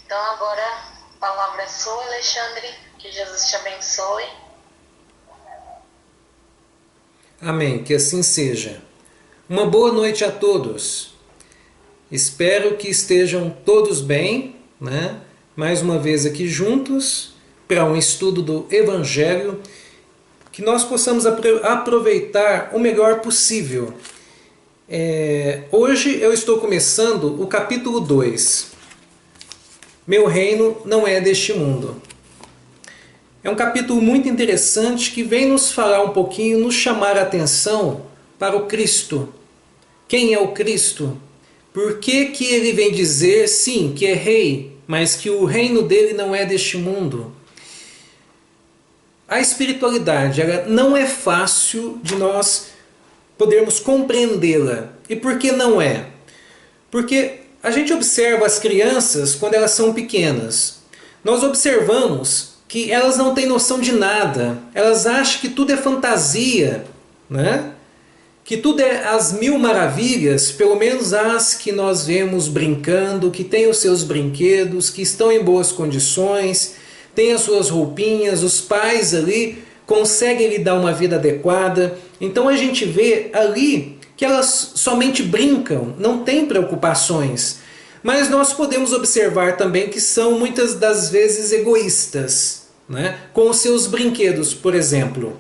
Então agora a palavra é sua, Alexandre. Que Jesus te abençoe. Amém, que assim seja. Uma boa noite a todos. Espero que estejam todos bem, né? Mais uma vez aqui juntos para um estudo do Evangelho, que nós possamos aproveitar o melhor possível. Hoje eu estou começando o capítulo 2. Meu reino não é deste mundo. É um capítulo muito interessante que vem nos falar um pouquinho, nos chamar a atenção para o Cristo. Quem é o Cristo? Por que que ele vem dizer, sim, que é rei, mas que o reino dele não é deste mundo? A espiritualidade, ela não é fácil de nós podermos compreendê-la. E por que não é? Porque a gente observa as crianças quando elas são pequenas. Nós observamos que elas não têm noção de nada. Elas acham que tudo é fantasia, né? Que tudo é as mil maravilhas, pelo menos as que nós vemos brincando, que têm os seus brinquedos, que estão em boas condições, têm as suas roupinhas, os pais ali conseguem lhe dar uma vida adequada. Então a gente vê ali que elas somente brincam, não têm preocupações. Mas nós podemos observar também que são muitas das vezes egoístas, né? Com os seus brinquedos, por exemplo.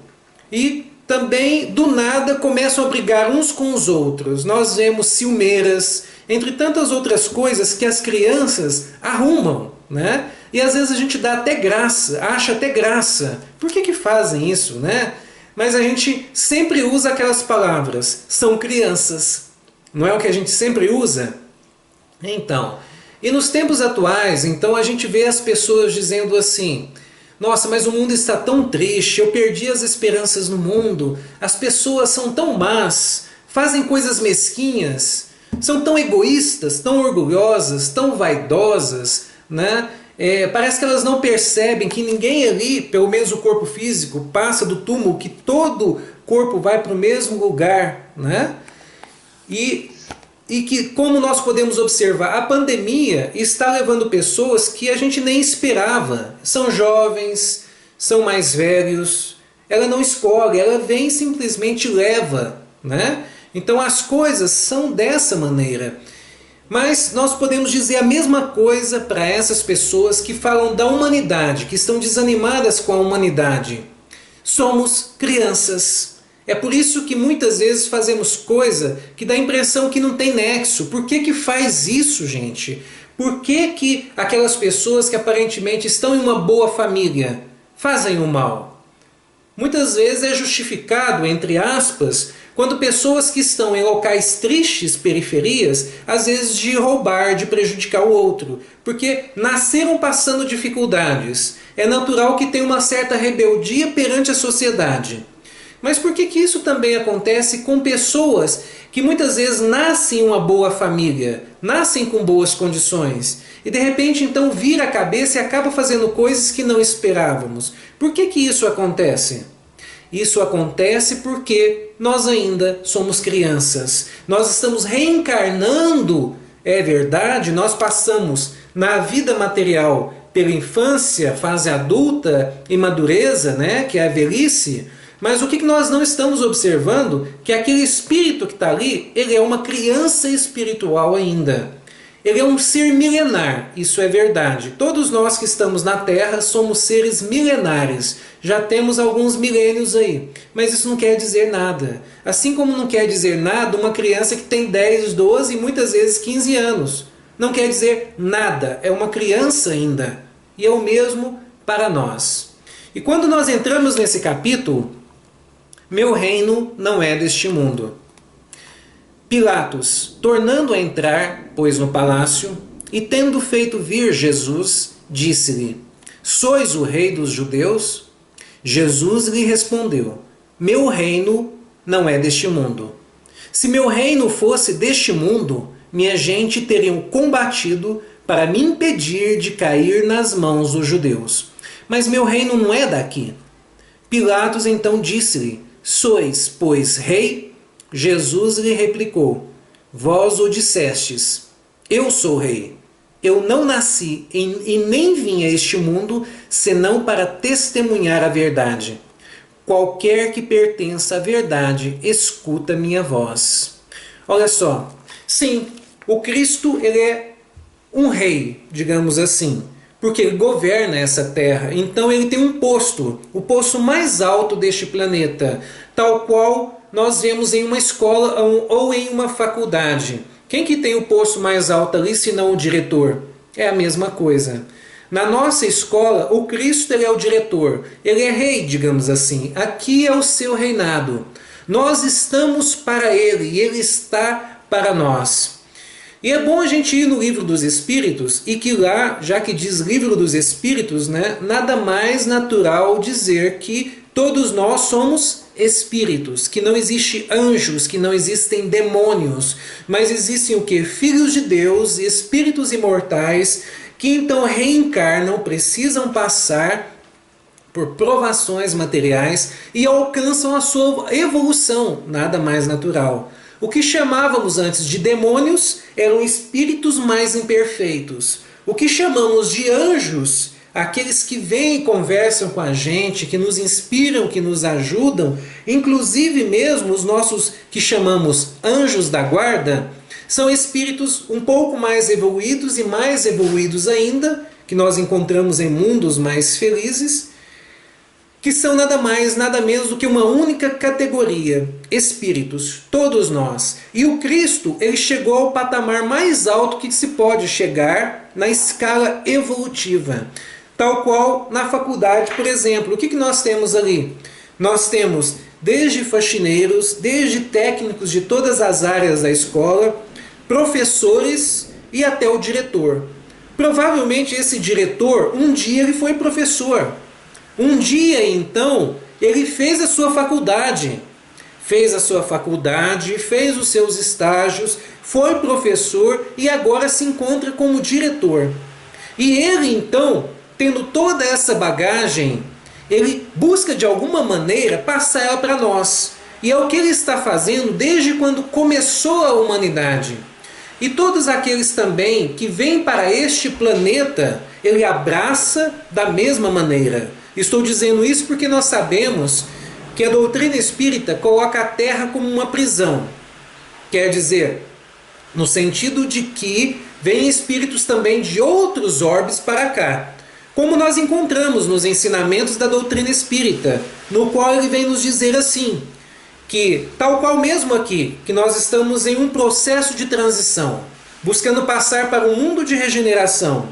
E também do nada começam a brigar uns com os outros. Nós vemos ciumeiras, entre tantas outras coisas que as crianças arrumam, né? E às vezes a gente dá até graça, acha até graça. Por que fazem isso, né? Mas a gente sempre usa aquelas palavras, são crianças. Não é o que a gente sempre usa? Então, e nos tempos atuais, então a gente vê as pessoas dizendo assim: nossa, mas o mundo está tão triste, eu perdi as esperanças no mundo, as pessoas são tão más, fazem coisas mesquinhas, são tão egoístas, tão orgulhosas, tão vaidosas, né? Parece que elas não percebem que ninguém ali, pelo menos o corpo físico, passa do túmulo, que todo corpo vai para o mesmo lugar, né? E que, como nós podemos observar, a pandemia está levando pessoas que a gente nem esperava. São jovens, são mais velhos. Ela não escolhe, ela vem e simplesmente leva, né? Então as coisas são dessa maneira. Mas nós podemos dizer a mesma coisa para essas pessoas que falam da humanidade, que estão desanimadas com a humanidade. Somos crianças. É por isso que muitas vezes fazemos coisa que dá a impressão que não tem nexo. Por que faz isso, gente? Por que aquelas pessoas que aparentemente estão em uma boa família fazem o mal? Muitas vezes é justificado, entre aspas, quando pessoas que estão em locais tristes, periferias, às vezes de roubar, de prejudicar o outro. Porque nasceram passando dificuldades. É natural que tenha uma certa rebeldia perante a sociedade. Mas por que isso também acontece com pessoas que muitas vezes nascem em uma boa família, nascem com boas condições, e de repente então vira a cabeça e acaba fazendo coisas que não esperávamos? Por que isso acontece? Isso acontece porque nós ainda somos crianças. Nós estamos reencarnando, é verdade, nós passamos na vida material pela infância, fase adulta e madureza, né, que é a velhice. Mas o que nós não estamos observando? Que aquele espírito que está ali, ele é uma criança espiritual ainda. Ele é um ser milenar, isso é verdade. Todos nós que estamos na Terra somos seres milenares. Já temos alguns milênios aí. Mas isso não quer dizer nada. Assim como não quer dizer nada uma criança que tem 10, 12 e muitas vezes 15 anos. Não quer dizer nada. É uma criança ainda. E é o mesmo para nós. E quando nós entramos nesse capítulo, meu reino não é deste mundo. Pilatos, tornando a entrar, pois no palácio, e tendo feito vir Jesus, disse-lhe: Sois o rei dos judeus? Jesus lhe respondeu: Meu reino não é deste mundo. Se meu reino fosse deste mundo, minha gente teriam combatido para me impedir de cair nas mãos dos judeus. Mas meu reino não é daqui. Pilatos então disse-lhe: Sois, pois, rei? Jesus lhe replicou: Vós o dissestes. Eu sou rei. eu não nasci e nem vim a este mundo senão para testemunhar a verdade. Qualquer que pertença à verdade, escuta minha voz. Olha só, sim, o Cristo ele é um rei, digamos assim, porque ele governa essa terra. Então ele tem um posto, o posto mais alto deste planeta, tal qual nós vemos em uma escola ou em uma faculdade. Quem que tem o posto mais alto ali, se não o diretor? É a mesma coisa. Na nossa escola, o Cristo ele é o diretor, ele é rei, digamos assim. Aqui é o seu reinado. Nós estamos para ele e ele está para nós. E é bom a gente ir no Livro dos Espíritos e que lá, já que diz Livro dos Espíritos, né, nada mais natural dizer que todos nós somos espíritos, que não existem anjos, que não existem demônios, mas existem o que? Filhos de Deus, espíritos imortais, que então reencarnam, precisam passar por provações materiais e alcançam a sua evolução, nada mais natural. O que chamávamos antes de demônios eram espíritos mais imperfeitos. O que chamamos de anjos, aqueles que vêm e conversam com a gente, que nos inspiram, que nos ajudam, inclusive mesmo os nossos que chamamos anjos da guarda, são espíritos um pouco mais evoluídos e mais evoluídos ainda, que nós encontramos em mundos mais felizes, que são nada mais, nada menos do que uma única categoria, espíritos, todos nós. E o Cristo, ele chegou ao patamar mais alto que se pode chegar na escala evolutiva. Tal qual na faculdade, por exemplo, o que nós temos ali? Nós temos desde faxineiros, desde técnicos de todas as áreas da escola, professores e até o diretor. Provavelmente esse diretor, um dia ele foi professor. Um dia, então, ele fez a sua faculdade. Fez os seus estágios, foi professor e agora se encontra como diretor. E ele, então, tendo toda essa bagagem, ele busca de alguma maneira passar ela para nós. E é o que ele está fazendo desde quando começou a humanidade. E todos aqueles também que vêm para este planeta, ele abraça da mesma maneira. Estou dizendo isso porque nós sabemos que a doutrina espírita coloca a Terra como uma prisão. Quer dizer, no sentido de que vêm espíritos também de outros orbes para cá. Como nós encontramos nos ensinamentos da doutrina espírita, no qual ele vem nos dizer assim, que tal qual mesmo aqui, que nós estamos em um processo de transição, buscando passar para um mundo de regeneração.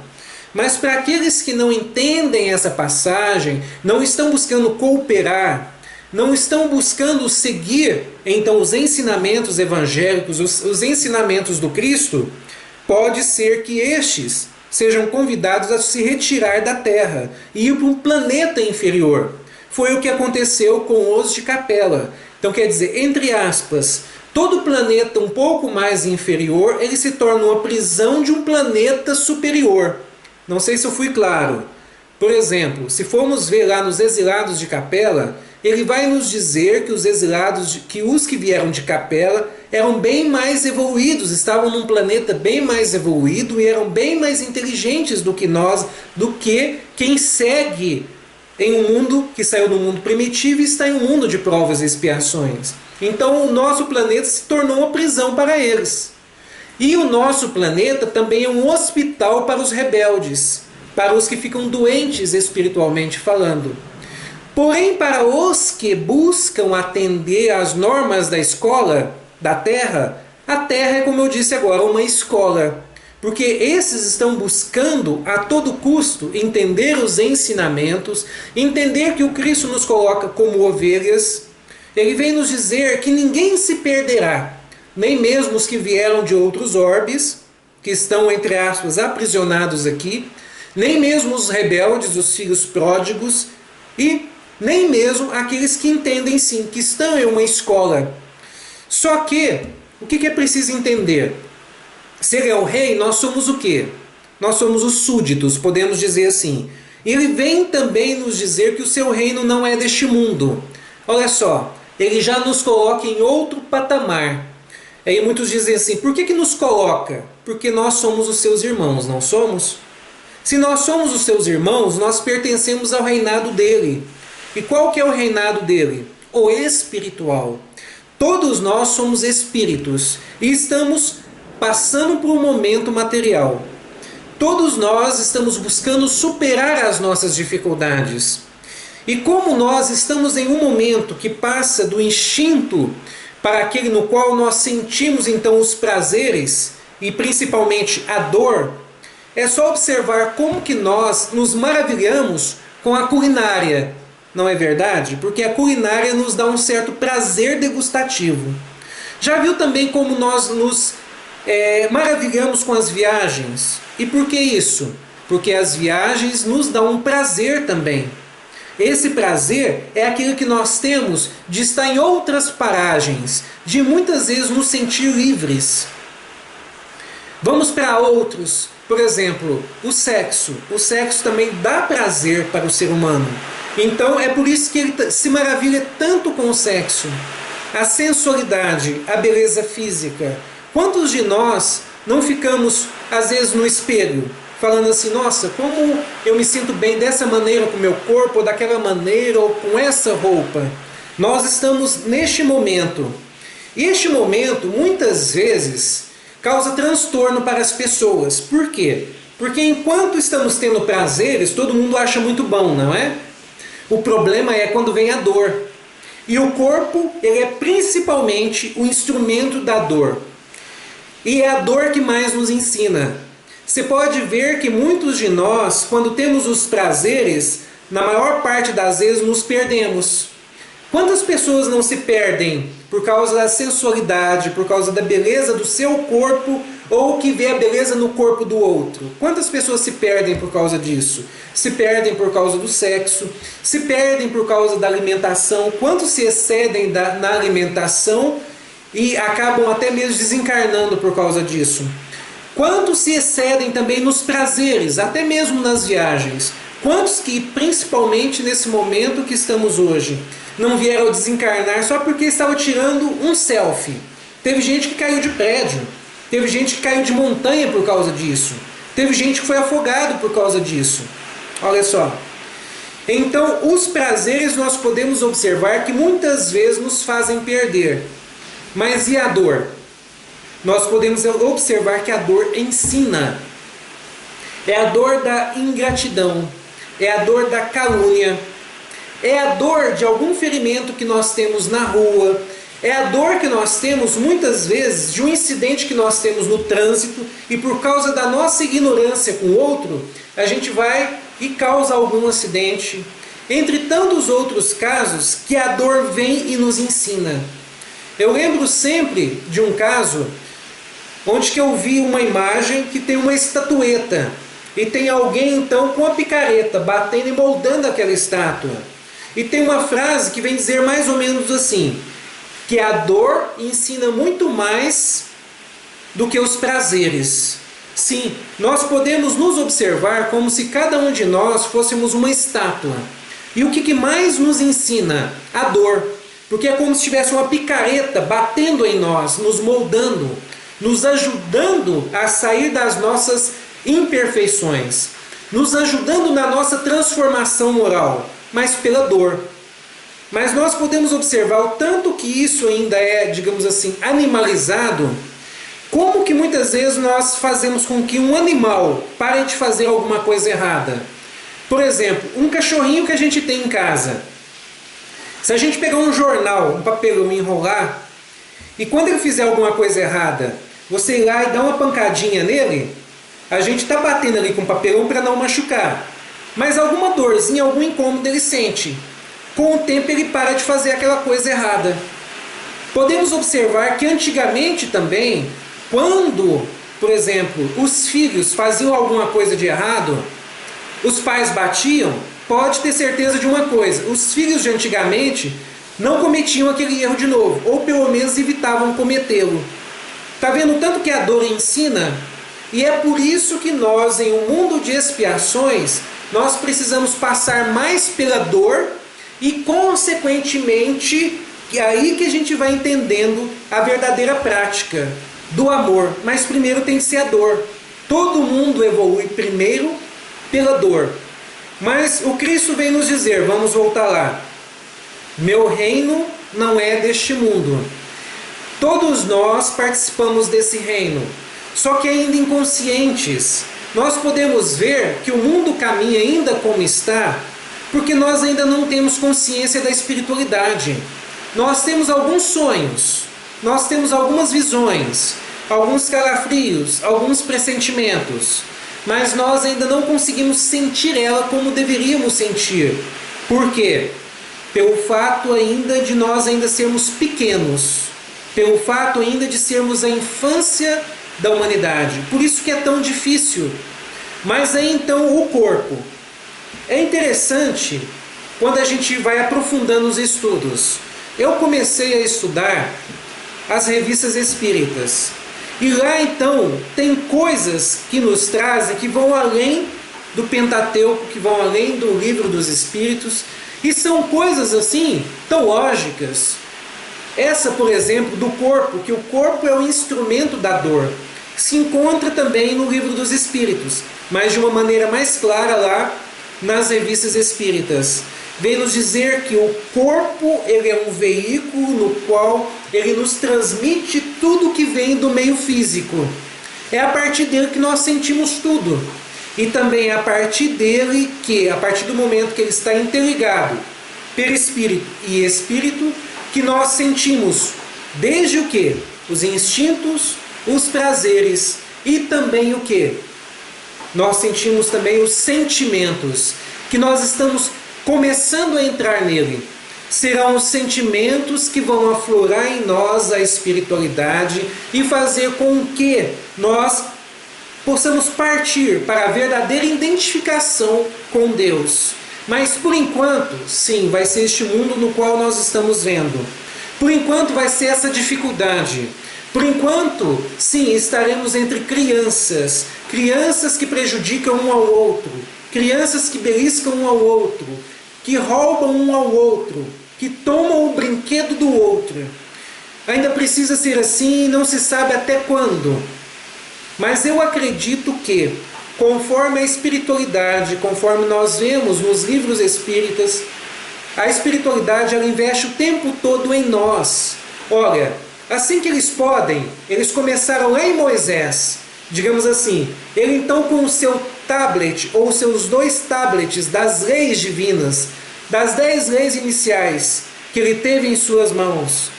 Mas para aqueles que não entendem essa passagem, não estão buscando cooperar, não estão buscando seguir então os ensinamentos evangélicos, os ensinamentos do Cristo, pode ser que estes sejam convidados a se retirar da Terra e ir para um planeta inferior. Foi o que aconteceu com os de Capela. Então quer dizer, entre aspas, todo planeta um pouco mais inferior, ele se torna uma prisão de um planeta superior. Não sei se eu fui claro. Por exemplo, se formos ver lá nos exilados de Capela, ele vai nos dizer que os exilados, que os que vieram de Capela eram bem mais evoluídos, estavam num planeta bem mais evoluído e eram bem mais inteligentes do que nós, do que quem segue em um mundo que saiu do mundo primitivo e está em um mundo de provas e expiações. Então o nosso planeta se tornou uma prisão para eles. E o nosso planeta também é um hospital para os rebeldes, para os que ficam doentes espiritualmente falando. Porém, para os que buscam atender às normas da escola, da Terra, a Terra é, como eu disse agora, uma escola. Porque esses estão buscando a todo custo entender os ensinamentos, entender que o Cristo nos coloca como ovelhas. Ele vem nos dizer que ninguém se perderá, nem mesmo os que vieram de outros orbes, que estão, entre aspas, aprisionados aqui, nem mesmo os rebeldes, os filhos pródigos, e nem mesmo aqueles que entendem sim, que estão em uma escola. Só que, o que é preciso entender? Se ele é o rei, nós somos o quê? Nós somos os súditos, podemos dizer assim. Ele vem também nos dizer que o seu reino não é deste mundo. Olha só, ele já nos coloca em outro patamar. Aí muitos dizem assim, por que nos coloca? porque nós somos os seus irmãos, não somos? Se nós somos os seus irmãos, nós pertencemos ao reinado dele. E qual que é o reinado dele? O espiritual. Todos nós somos espíritos e estamos passando por um momento material. Todos nós estamos buscando superar as nossas dificuldades. E como nós estamos em um momento que passa do instinto para aquele no qual nós sentimos então os prazeres e principalmente a dor, é só observar como que nós nos maravilhamos com a culinária, não é verdade? Porque a culinária nos dá um certo prazer degustativo. Já viu também como nós nos maravilhamos com as viagens? E por que isso? Porque as viagens nos dão um prazer também. Esse prazer é aquilo que nós temos de estar em outras paragens, de muitas vezes nos sentir livres. Vamos para outros. Por exemplo, o sexo. O sexo também dá prazer para o ser humano. Então é por isso que ele se maravilha tanto com o sexo. A sensualidade, a beleza física. Quantos de nós não ficamos, às vezes, no espelho, falando assim, nossa, como eu me sinto bem dessa maneira com o meu corpo, ou daquela maneira, ou com essa roupa. Nós estamos neste momento. E este momento, muitas vezes, causa transtorno para as pessoas. Por quê? Porque enquanto estamos tendo prazeres, todo mundo acha muito bom, não é? O problema é quando vem a dor. E o corpo, ele é principalmente o instrumento da dor. E é a dor que mais nos ensina. Você pode ver que muitos de nós, quando temos os prazeres, na maior parte das vezes nos perdemos. Quantas pessoas não se perdem por causa da sensualidade, por causa da beleza do seu corpo, ou que vê a beleza no corpo do outro? Quantas pessoas se perdem por causa disso? Se perdem por causa do sexo, se perdem por causa da alimentação. Quantos se excedem na alimentação e acabam até mesmo desencarnando por causa disso? Quantos se excedem também nos prazeres, até mesmo nas viagens? Quantos que, principalmente nesse momento que estamos hoje, não vieram desencarnar só porque estavam tirando um selfie? Teve gente que caiu de prédio, teve gente que caiu de montanha por causa disso, teve gente que foi afogado por causa disso. Olha só. Então, os prazeres nós podemos observar que muitas vezes nos fazem perder. Mas e a dor? Nós podemos observar que a dor ensina. É a dor da ingratidão, é a dor da calúnia, é a dor de algum ferimento que nós temos na rua, é a dor que nós temos muitas vezes de um incidente que nós temos no trânsito e por causa da nossa ignorância com o outro, a gente vai e causa algum acidente. Entre tantos outros casos que a dor vem e nos ensina. Eu lembro sempre de um caso onde que eu vi uma imagem que tem uma estatueta e tem alguém então com a picareta batendo e moldando aquela estátua. E tem uma frase que vem dizer mais ou menos assim, que a dor ensina muito mais do que os prazeres. Sim, nós podemos nos observar como se cada um de nós fôssemos uma estátua. E o que mais nos ensina? A dor. Porque é como se tivesse uma picareta batendo em nós, nos moldando, nos ajudando a sair das nossas imperfeições, nos ajudando na nossa transformação moral, mas pela dor. Mas nós podemos observar o tanto que isso ainda é, digamos assim, animalizado, como que muitas vezes nós fazemos com que um animal pare de fazer alguma coisa errada. Por exemplo, um cachorrinho que a gente tem em casa. Se a gente pegar um jornal, um papelão e enrolar, e quando ele fizer alguma coisa errada, você ir lá e dar uma pancadinha nele, a gente está batendo ali com o papelão para não machucar. Mas alguma dorzinha, algum incômodo ele sente. Com o tempo ele para de fazer aquela coisa errada. Podemos observar que antigamente também, quando, por exemplo, os filhos faziam alguma coisa de errado, os pais batiam, pode ter certeza de uma coisa, os filhos de antigamente não cometiam aquele erro de novo, ou pelo menos evitavam cometê-lo. Está vendo tanto que a dor ensina? E é por isso que nós, em um mundo de expiações, nós precisamos passar mais pela dor e, consequentemente, é aí que a gente vai entendendo a verdadeira prática. do amor, mas primeiro tem que ser a dor. Todo mundo evolui primeiro pela dor. Mas o Cristo vem nos dizer, vamos voltar lá, meu reino não é deste mundo. Todos nós participamos desse reino, só que ainda inconscientes. Nós podemos ver que o mundo caminha ainda como está, porque nós ainda não temos consciência da espiritualidade. Nós temos alguns sonhos, nós temos algumas visões, alguns calafrios, alguns pressentimentos, mas nós ainda não conseguimos sentir ela como deveríamos sentir. Por quê? Pelo fato ainda de nós ainda sermos pequenos, pelo fato ainda de sermos a infância da humanidade. Por isso que é tão difícil. Mas aí então o corpo. É interessante quando a gente vai aprofundando os estudos. Eu comecei a estudar as revistas espíritas. E lá então tem coisas que nos trazem que vão além do Pentateuco, que vão além do Livro dos Espíritos. E são coisas assim tão lógicas. Essa, por exemplo, do corpo, que o corpo é o instrumento da dor, se encontra também no Livro dos Espíritos, mas de uma maneira mais clara lá nas revistas espíritas. Vem nos dizer que o corpo ele é um veículo no qual ele nos transmite tudo que vem do meio físico. É a partir dele que nós sentimos tudo. E também é a partir dele que, a partir do momento que ele está interligado perispírito e espírito, que nós sentimos desde o que? Os instintos, os prazeres e também o que? Nós sentimos também os sentimentos, que nós estamos começando a entrar nele. Serão os sentimentos que vão aflorar em nós a espiritualidade e fazer com que nós possamos partir para a verdadeira identificação com Deus. Mas por enquanto, sim, vai ser este mundo no qual nós estamos vendo. Por enquanto vai ser essa dificuldade. Por enquanto, sim, estaremos entre crianças. Crianças que prejudicam um ao outro. Crianças que beliscam um ao outro. Que roubam um ao outro. Que tomam o brinquedo do outro. Ainda precisa ser assim e não se sabe até quando. Mas eu acredito que, conforme a espiritualidade, conforme nós vemos nos livros espíritas, a espiritualidade ela investe o tempo todo em nós. Olha, assim que eles podem, eles começaram lá em Moisés, digamos assim, ele então com o seu tablet, ou seus 2 tablets das leis divinas, das 10 leis iniciais que ele teve em suas mãos,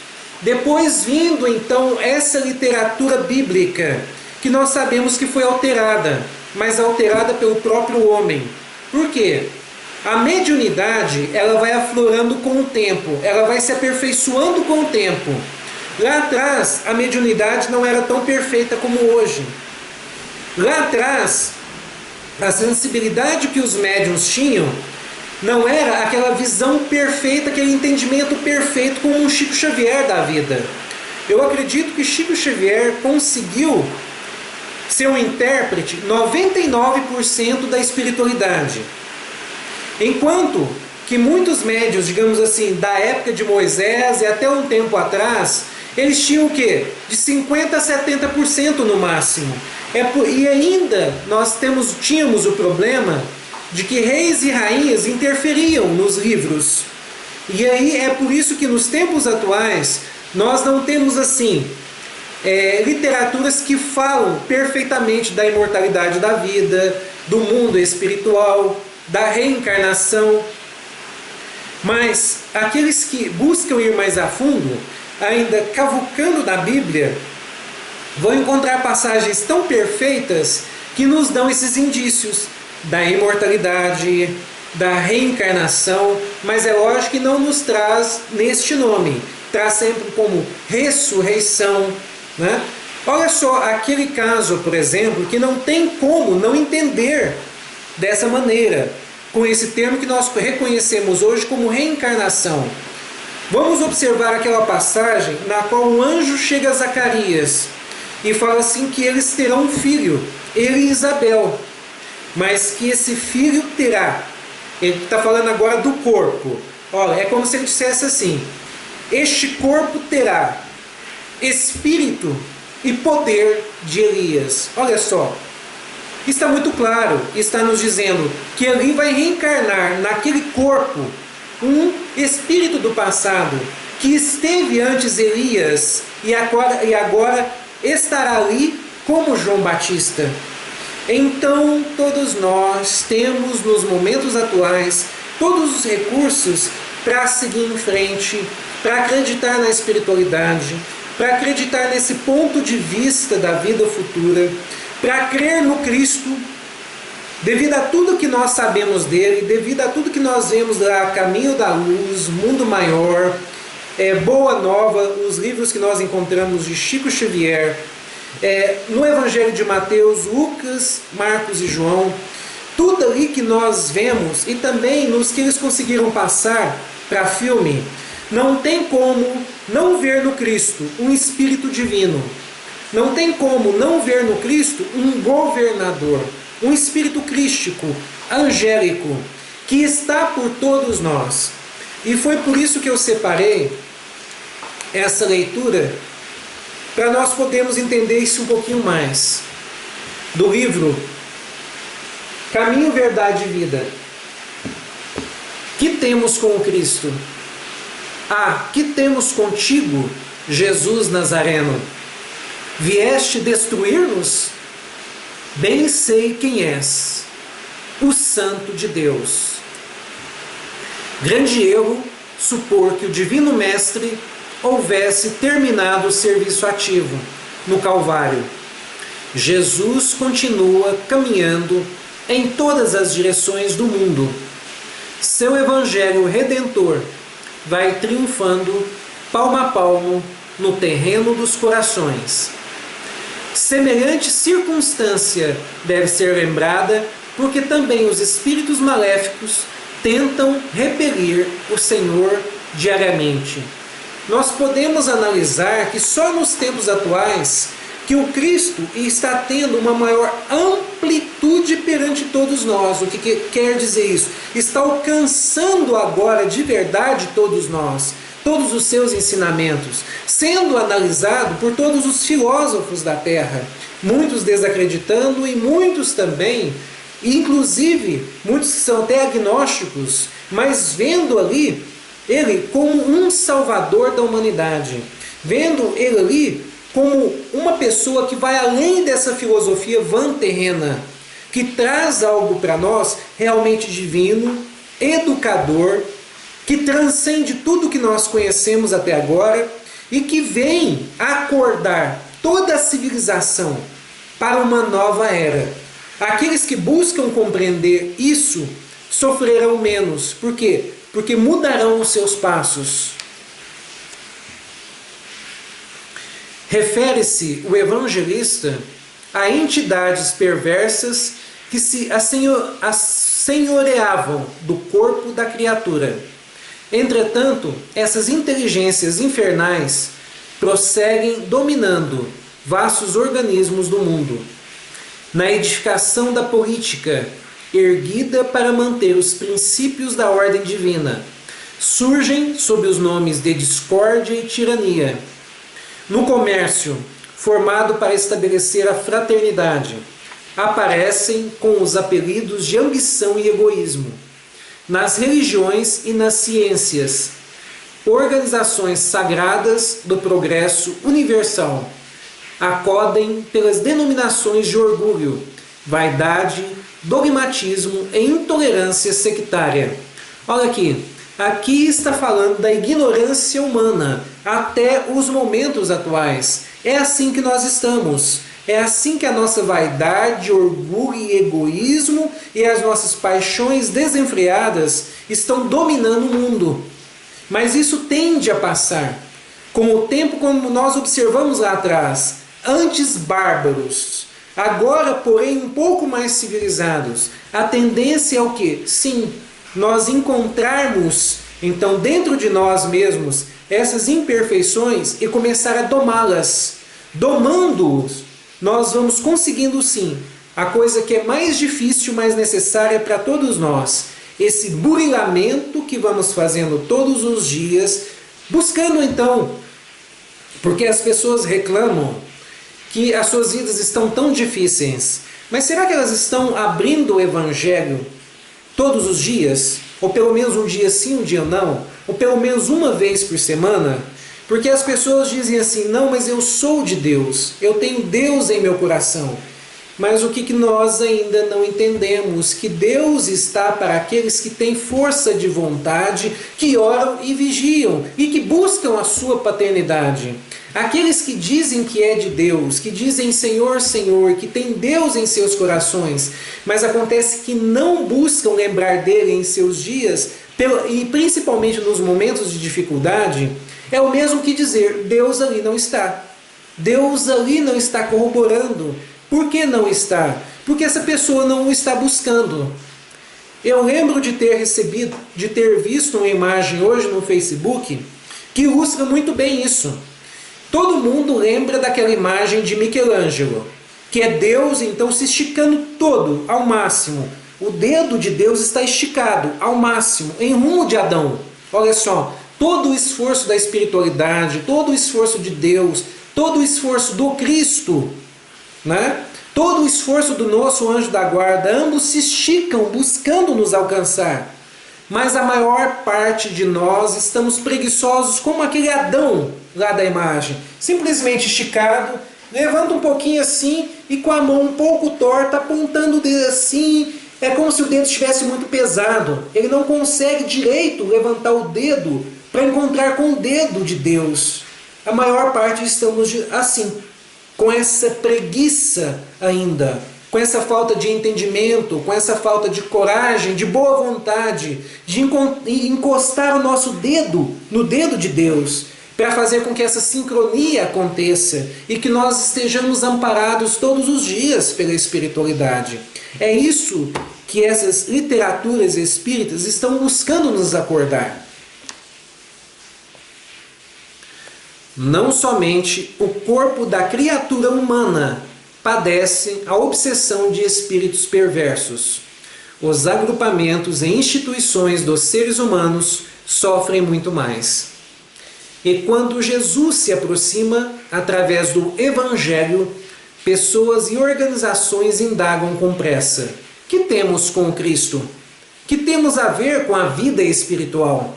depois vindo então essa literatura bíblica, que nós sabemos que foi alterada, mas alterada pelo próprio homem. Por quê? A mediunidade ela vai aflorando com o tempo, ela vai se aperfeiçoando com o tempo. Lá atrás, a mediunidade não era tão perfeita como hoje. Lá atrás, a sensibilidade que os médiuns tinham não era aquela visão perfeita, aquele entendimento perfeito como um Chico Xavier da vida. Eu acredito que Chico Xavier conseguiu ser um intérprete 99% da espiritualidade. Enquanto que muitos médiuns, digamos assim, da época de Moisés e até um tempo atrás, eles tinham o quê? De 50% a 70% no máximo. E ainda nós tínhamos o problema de que reis e rainhas interferiam nos livros. E aí é por isso que nos tempos atuais nós não temos assim literaturas que falam perfeitamente da imortalidade da vida, do mundo espiritual, da reencarnação. Mas aqueles que buscam ir mais a fundo, ainda cavucando da Bíblia, vão encontrar passagens tão perfeitas que nos dão esses indícios da imortalidade, da reencarnação, mas é lógico que não nos traz neste nome, traz sempre como ressurreição, né? Olha só, aquele caso, por exemplo, que não tem como não entender dessa maneira, com esse termo que nós reconhecemos hoje como reencarnação. Vamos observar aquela passagem na qual um anjo chega a Zacarias e fala assim que eles terão um filho, ele e Isabel, mas que esse filho terá, ele está falando agora do corpo. Olha, é como se ele dissesse assim: este corpo terá espírito e poder de Elias. Olha só, está muito claro, está nos dizendo que Eli vai reencarnar naquele corpo um espírito do passado que esteve antes Elias e agora estará ali como João Batista. Então todos nós temos nos momentos atuais todos os recursos para seguir em frente, para acreditar na espiritualidade, para acreditar nesse ponto de vista da vida futura, para crer no Cristo, devido a tudo que nós sabemos dele, devido a tudo que nós vemos lá, Caminho da Luz, Mundo Maior, Boa Nova, os livros que nós encontramos de Chico Xavier, no Evangelho de Mateus, Lucas, Marcos e João, tudo ali que nós vemos, e também nos que eles conseguiram passar para filme, não tem como não ver no Cristo um Espírito Divino. Não tem como não ver no Cristo um governador, um Espírito crístico, angélico, que está por todos nós. E foi por isso que eu separei essa leitura, para nós podermos entender isso um pouquinho mais. Do livro Caminho, Verdade e Vida. Que temos com o Cristo? Que temos contigo, Jesus Nazareno? Vieste destruir-nos? Bem sei quem és, o Santo de Deus. Grande erro supor que o Divino Mestre houvesse terminado o serviço ativo no Calvário. Jesus continua caminhando em todas as direções do mundo. Seu Evangelho Redentor vai triunfando palmo a palmo no terreno dos corações. Semelhante circunstância deve ser lembrada, porque também os espíritos maléficos tentam repelir o Senhor diariamente. Nós podemos analisar que só nos tempos atuais que o Cristo está tendo uma maior amplitude perante todos nós. O que quer dizer isso? Está alcançando agora de verdade todos nós, todos os seus ensinamentos, sendo analisado por todos os filósofos da Terra, muitos desacreditando e muitos também, inclusive muitos que são até agnósticos, mas vendo ali ele como um salvador da humanidade, vendo ele ali como uma pessoa que vai além dessa filosofia vã terrena, que traz algo para nós realmente divino, educador, que transcende tudo que nós conhecemos até agora e que vem acordar toda a civilização para uma nova era. Aqueles que buscam compreender isso sofrerão menos. Por quê? Porque mudarão os seus passos. Refere-se o evangelista a entidades perversas que se assenhoreavam do corpo da criatura. Entretanto, essas inteligências infernais prosseguem dominando vastos organismos do mundo. Na edificação da política, erguida para manter os princípios da ordem divina, surgem sob os nomes de discórdia e tirania. No comércio, formado para estabelecer a fraternidade, aparecem com os apelidos de ambição e egoísmo. Nas religiões e nas ciências, organizações sagradas do progresso universal acodem pelas denominações de orgulho, vaidade, dogmatismo e intolerância sectária. Olha aqui está falando da ignorância humana até os momentos atuais. É assim que nós estamos. É assim que a nossa vaidade, orgulho e egoísmo e as nossas paixões desenfreadas estão dominando o mundo. Mas isso tende a passar. Com o tempo, como nós observamos lá atrás, antes bárbaros, agora, porém, um pouco mais civilizados, a tendência é o quê? Sim, nós encontrarmos, então, dentro de nós mesmos, essas imperfeições e começar a domá-las. Domando-os, nós vamos conseguindo sim a coisa que é mais difícil, mais necessária para todos nós. Esse burilamento que vamos fazendo todos os dias, buscando então, porque as pessoas reclamam que as suas vidas estão tão difíceis, mas será que elas estão abrindo o Evangelho todos os dias? Ou pelo menos um dia sim, um dia não? Ou pelo menos uma vez por semana? Porque as pessoas dizem assim, não, mas eu sou de Deus, eu tenho Deus em meu coração. Mas o que nós ainda não entendemos? Que Deus está para aqueles que têm força de vontade, que oram e vigiam, e que buscam a sua paternidade. Aqueles que dizem que é de Deus, que dizem Senhor, Senhor, que tem Deus em seus corações, mas acontece que não buscam lembrar dele em seus dias, e principalmente nos momentos de dificuldade, é o mesmo que dizer, Deus ali não está. Deus ali não está corroborando. Por que não está? Porque essa pessoa não o está buscando. Eu lembro de ter visto uma imagem hoje no Facebook que ilustra muito bem isso. Todo mundo lembra daquela imagem de Michelangelo, que é Deus então se esticando todo, ao máximo. O dedo de Deus está esticado ao máximo, em rumo de Adão. Olha só, todo o esforço da espiritualidade, todo o esforço de Deus, todo o esforço do Cristo, né? Todo o esforço do nosso anjo da guarda, ambos se esticam buscando nos alcançar. Mas a maior parte de nós estamos preguiçosos como aquele Adão lá da imagem. Simplesmente esticado, levanta um pouquinho assim e com a mão um pouco torta, apontando o dedo assim. É como se o dedo estivesse muito pesado. Ele não consegue direito levantar o dedo para encontrar com o dedo de Deus. A maior parte estamos assim, com essa preguiça ainda, com essa falta de entendimento, com essa falta de coragem, de boa vontade, de encostar o nosso dedo no dedo de Deus, para fazer com que essa sincronia aconteça e que nós estejamos amparados todos os dias pela espiritualidade. É isso que essas literaturas espíritas estão buscando nos acordar. Não somente o corpo da criatura humana padece a obsessão de espíritos perversos. Os agrupamentos e instituições dos seres humanos sofrem muito mais. E quando Jesus se aproxima, através do Evangelho, pessoas e organizações indagam com pressa: que temos com Cristo? Que temos a ver com a vida espiritual?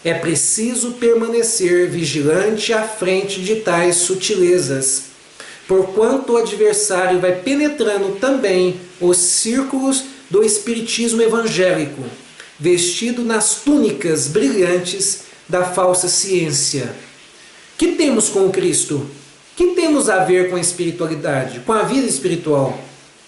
É preciso permanecer vigilante à frente de tais sutilezas, porquanto o adversário vai penetrando também os círculos do espiritismo evangélico, vestido nas túnicas brilhantes da falsa ciência. Que temos com Cristo? Que temos a ver com a espiritualidade, com a vida espiritual?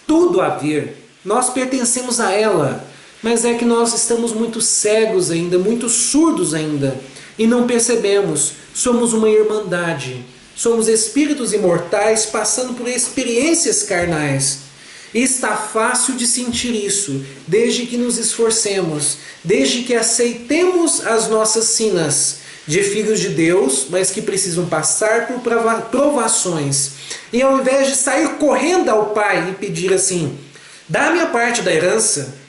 Tudo a ver. Nós pertencemos a ela. Mas é que nós estamos muito cegos ainda, muito surdos ainda, e não percebemos. Somos uma irmandade, somos espíritos imortais passando por experiências carnais. E está fácil de sentir isso, desde que nos esforcemos, desde que aceitemos as nossas sinas de filhos de Deus, mas que precisam passar por provações. E ao invés de sair correndo ao Pai e pedir assim, dá a minha parte da herança,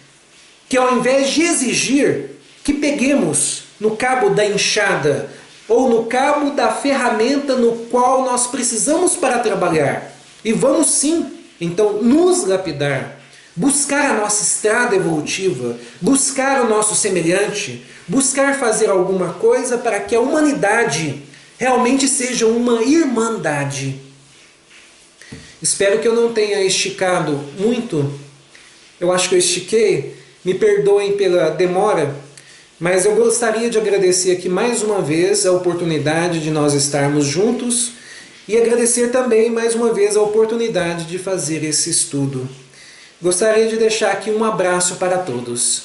que ao invés de exigir que peguemos no cabo da enxada ou no cabo da ferramenta no qual nós precisamos para trabalhar, e vamos sim, então, nos lapidar, buscar a nossa estrada evolutiva, buscar o nosso semelhante, buscar fazer alguma coisa para que a humanidade realmente seja uma irmandade. Espero que eu não tenha esticado muito. Eu acho que eu estiquei. Me perdoem pela demora, mas eu gostaria de agradecer aqui mais uma vez a oportunidade de nós estarmos juntos e agradecer também mais uma vez a oportunidade de fazer esse estudo. Gostaria de deixar aqui um abraço para todos.